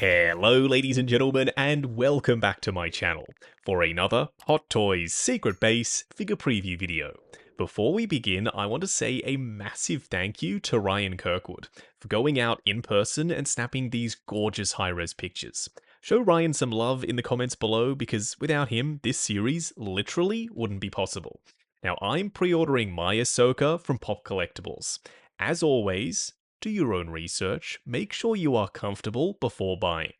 Hello ladies and gentlemen, and welcome back to my channel for another Hot Toys Secret Base figure preview video. Before we begin, I want to say a massive thank you to Ryan Kirkwood for going out in person and snapping these gorgeous high-res pictures. Show Ryan some love in the comments below because without him, this series literally wouldn't be possible. Now I'm pre-ordering my Ahsoka from Pop Collectibles. As always, do your own research, make sure you are comfortable before buying.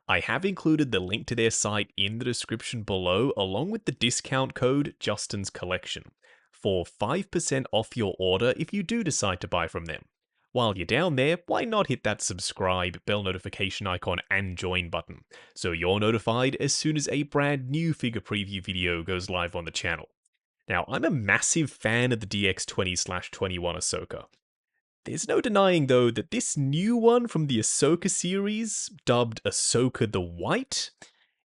I have included the link to their site in the description below along with the discount code Justin's Collection for 5% off your order if you do decide to buy from them. While you're down there, why not hit that subscribe, bell notification icon and join button so you're notified as soon as a brand new figure preview video goes live on the channel. Now, I'm a massive fan of the DX20/21 Ahsoka. There's no denying, though, that this new one from the Ahsoka series, dubbed Ahsoka the White,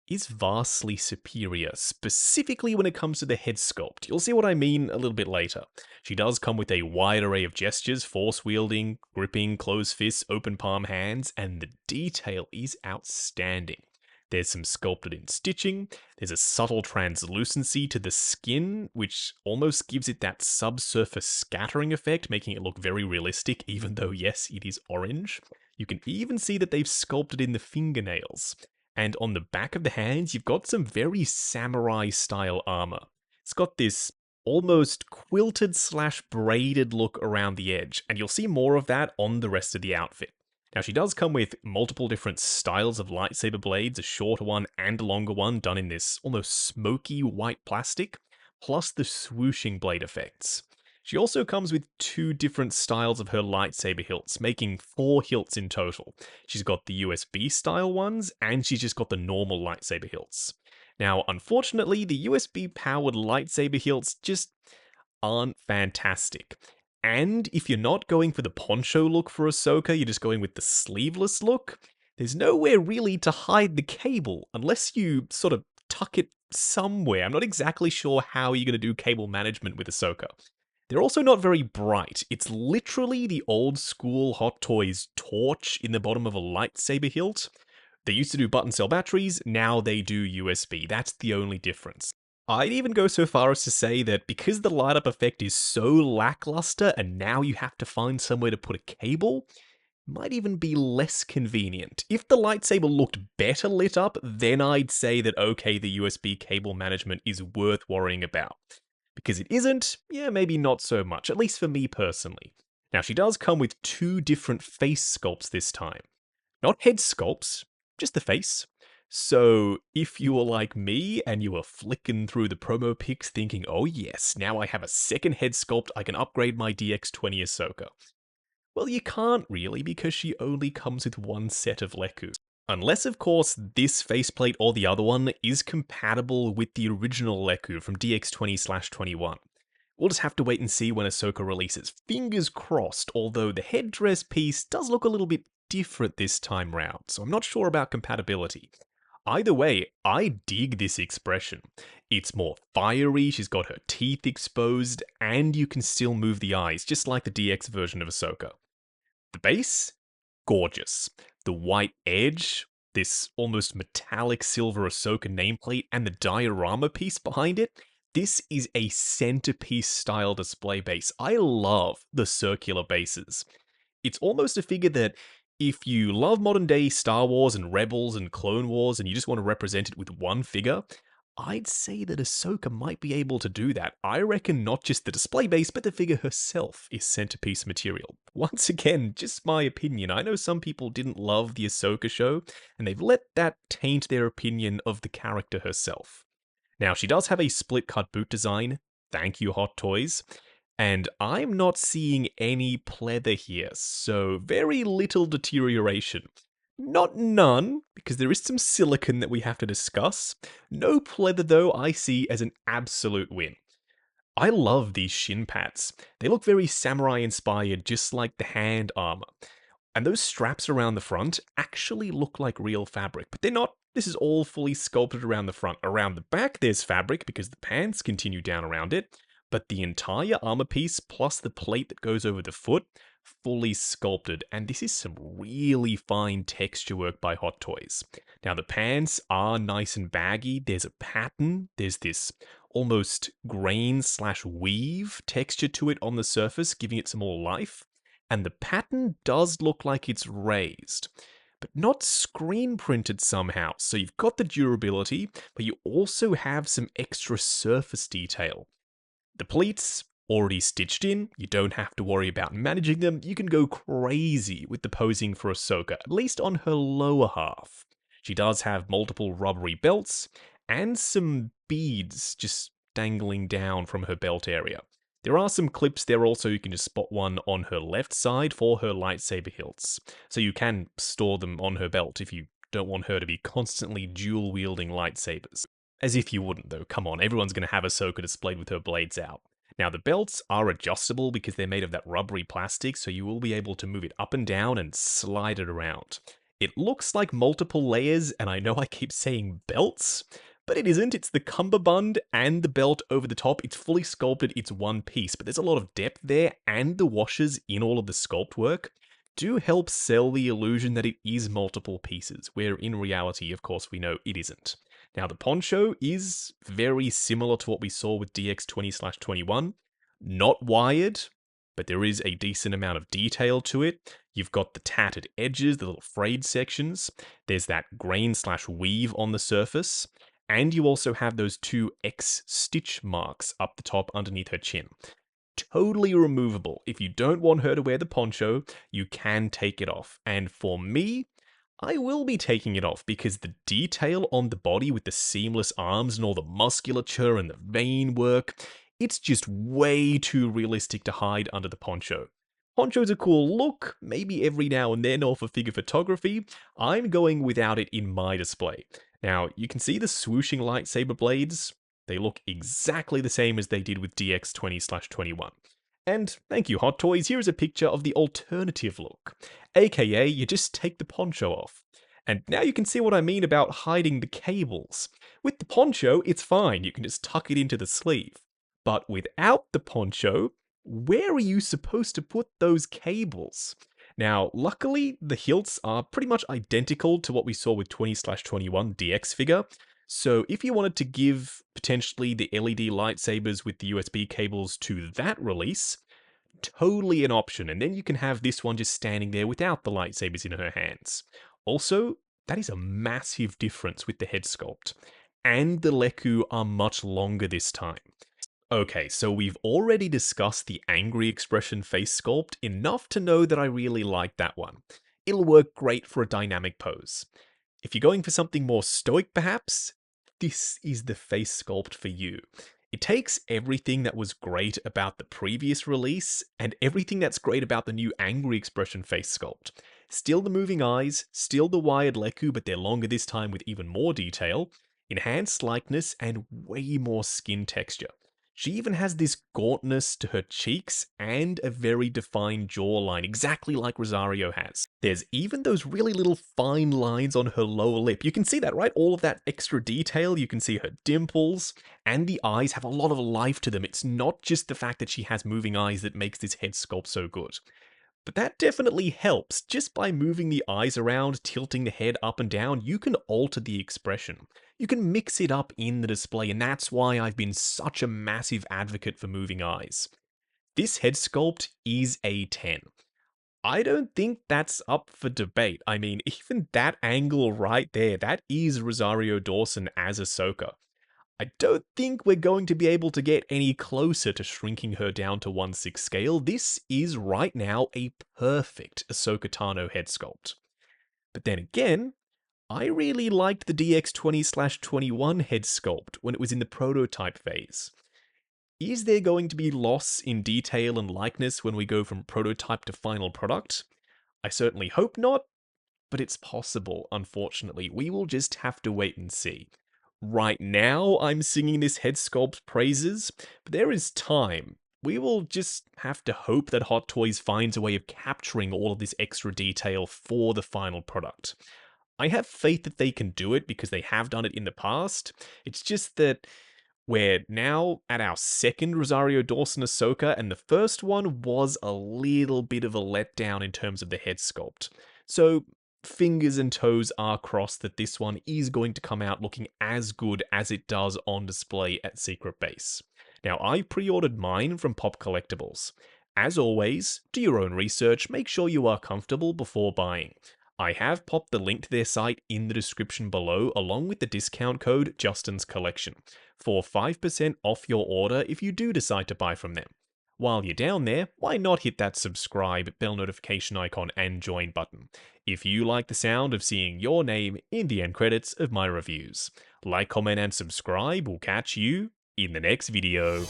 is vastly superior, specifically when it comes to the head sculpt. You'll see what I mean a little bit later. She does come with a wide array of gestures, force wielding, gripping, closed fists, open palm hands, and the detail is outstanding. There's some sculpted in stitching, there's a subtle translucency to the skin, which almost gives it that subsurface scattering effect, making it look very realistic, even though, yes, it is orange. You can even see that they've sculpted in the fingernails. And on the back of the hands, you've got some very samurai-style armor. It's got this almost quilted/braided look around the edge, and you'll see more of that on the rest of the outfit. Now, she does come with multiple different styles of lightsaber blades, a shorter one and a longer one done in this almost smoky white plastic, plus the swooshing blade effects. She also comes with two different styles of her lightsaber hilts, making 4 hilts in total. She's got the USB style ones, and she's just got the normal lightsaber hilts. Now, unfortunately, the USB powered lightsaber hilts just aren't fantastic. And if you're not going for the poncho look for Ahsoka, you're just going with the sleeveless look, there's nowhere really to hide the cable, unless you sort of tuck it somewhere. I'm not exactly sure how you're going to do cable management with Ahsoka. They're also not very bright. It's literally the old school Hot Toys torch in the bottom of a lightsaber hilt. They used to do button cell batteries, now they do USB. That's the only difference. I'd even go so far as to say that because the light up effect is so lackluster and now you have to find somewhere to put a cable, it might even be less convenient. If the lightsaber looked better lit up, then I'd say that okay, the USB cable management is worth worrying about. Because it isn't, yeah, maybe not so much, at least for me personally. Now, she does come with 2 different face sculpts this time. Not head sculpts, just the face. So, if you were like me and you were flicking through the promo pics thinking, oh yes, now I have a second head sculpt, I can upgrade my DX20 Ahsoka. Well, you can't really because she only comes with 1 set of Leku. Unless, of course, this faceplate or the other one is compatible with the original Leku from DX20/21. We'll just have to wait and see when Ahsoka releases. Fingers crossed, although the headdress piece does look a little bit different this time round, so I'm not sure about compatibility. Either way, I dig this expression. It's more fiery, she's got her teeth exposed, and you can still move the eyes, just like the DX version of Ahsoka. The base? Gorgeous. The white edge, this almost metallic silver Ahsoka nameplate, and the diorama piece behind it, this is a centerpiece style display base. I love the circular bases. It's almost a figure that if you love modern day Star Wars and Rebels and Clone Wars and you just want to represent it with one figure, I'd say that Ahsoka might be able to do that. I reckon not just the display base, but the figure herself is centerpiece material. Once again, just my opinion. I know some people didn't love the Ahsoka show, and they've let that taint their opinion of the character herself. Now, she does have a split-cut boot design. Thank you, Hot Toys. And I'm not seeing any pleather here, so very little deterioration. Not none, because there is some silicone that we have to discuss. No pleather, though, I see as an absolute win. I love these shin pads. They look very samurai-inspired, just like the hand armor. And those straps around the front actually look like real fabric, but they're not. This is all fully sculpted around the front. Around the back, there's fabric, because the pants continue down around it. but the entire armor piece plus the plate that goes over the foot, fully sculpted, and this is some really fine texture work by Hot Toys. Now the pants are nice and baggy, there's a pattern, there's this almost grain/weave texture to it on the surface, giving it some more life, and the pattern does look like it's raised, but not screen printed somehow. So you've got the durability, but you also have some extra surface detail. The pleats already stitched in, you don't have to worry about managing them, you can go crazy with the posing for Ahsoka, at least on her lower half. She does have multiple rubbery belts, and some beads just dangling down from her belt area. There are some clips there also, you can just spot one on her left side for her lightsaber hilts, so you can store them on her belt if you don't want her to be constantly dual-wielding lightsabers. As if you wouldn't though, come on, everyone's going to have Ahsoka displayed with her blades out. Now the belts are adjustable because they're made of that rubbery plastic, so you will be able to move it up and down and slide it around. It looks like multiple layers, and I know I keep saying belts, but it isn't. It's the cummerbund and the belt over the top. It's fully sculpted, it's one piece, but there's a lot of depth there, and the washers in all of the sculpt work do help sell the illusion that it is multiple pieces, where in reality, of course, we know it isn't. Now, the poncho is very similar to what we saw with DX20/21. Not wired, but there is a decent amount of detail to it. You've got the tattered edges, the little frayed sections. There's that grain/weave on the surface. And you also have those two X stitch marks up the top underneath her chin. Totally removable. If you don't want her to wear the poncho, you can take it off. And for me, I will be taking it off because the detail on the body with the seamless arms and all the musculature and the vein work, it's just way too realistic to hide under the poncho. Poncho's a cool look, maybe every now and then or for figure photography. I'm going without it in my display. Now, you can see the swooshing lightsaber blades. They look exactly the same as they did with DX20/21. And thank you, Hot Toys, here's a picture of the alternative look. AKA, you just take the poncho off. And now you can see what I mean about hiding the cables. With the poncho, it's fine, you can just tuck it into the sleeve. But without the poncho, where are you supposed to put those cables? Now, luckily, the hilts are pretty much identical to what we saw with 20/21 DX figure, so if you wanted to give potentially the LED lightsabers with the USB cables to that release, totally an option, and then you can have this one just standing there without the lightsabers in her hands. Also, that is a massive difference with the head sculpt, and the Leku are much longer this time. Okay, so we've already discussed the angry expression face sculpt enough to know that I really like that one. It'll work great for a dynamic pose. If you're going for something more stoic perhaps, this is the face sculpt for you. It takes everything that was great about the previous release and everything that's great about the new angry expression face sculpt. Still the moving eyes, still the wired Leku, but they're longer this time with even more detail, enhanced likeness, and way more skin texture. She even has this gauntness to her cheeks and a very defined jawline, exactly like Rosario has. There's even those really little fine lines on her lower lip. You can see that, right? All of that extra detail. You can see her dimples, and the eyes have a lot of life to them. It's not just the fact that she has moving eyes that makes this head sculpt so good. But that definitely helps. Just by moving the eyes around, tilting the head up and down, you can alter the expression. You can mix it up in the display, and that's why I've been such a massive advocate for moving eyes. This head sculpt is a 10. I don't think that's up for debate. I mean, even that angle right there, that is Rosario Dawson as Ahsoka. I don't think we're going to be able to get any closer to shrinking her down to 1/6 scale. This is right now a perfect Ahsoka Tano head sculpt. But then again, I really liked the DX20/21 head sculpt when it was in the prototype phase. Is there going to be loss in detail and likeness when we go from prototype to final product? I certainly hope not, but it's possible, unfortunately. We will just have to wait and see. Right now, I'm singing this head sculpt praises, but there is time. We will just have to hope that Hot Toys finds a way of capturing all of this extra detail for the final product. I have faith that they can do it because they have done it in the past. It's just that We're now at our second Rosario Dawson Ahsoka, and the first one was a little bit of a letdown in terms of the head sculpt. So, fingers and toes are crossed that this one is going to come out looking as good as it does on display at Secret Base. Now, I pre-ordered mine from Pop Collectibles. As always, do your own research, make sure you are comfortable before buying. I have popped the link to their site in the description below, along with the discount code Justin's Collection, for 5% off your order if you do decide to buy from them. While you're down there, why not hit that subscribe, bell notification icon, and join button, if you like the sound of seeing your name in the end credits of my reviews. Like, comment, and subscribe will catch you in the next video.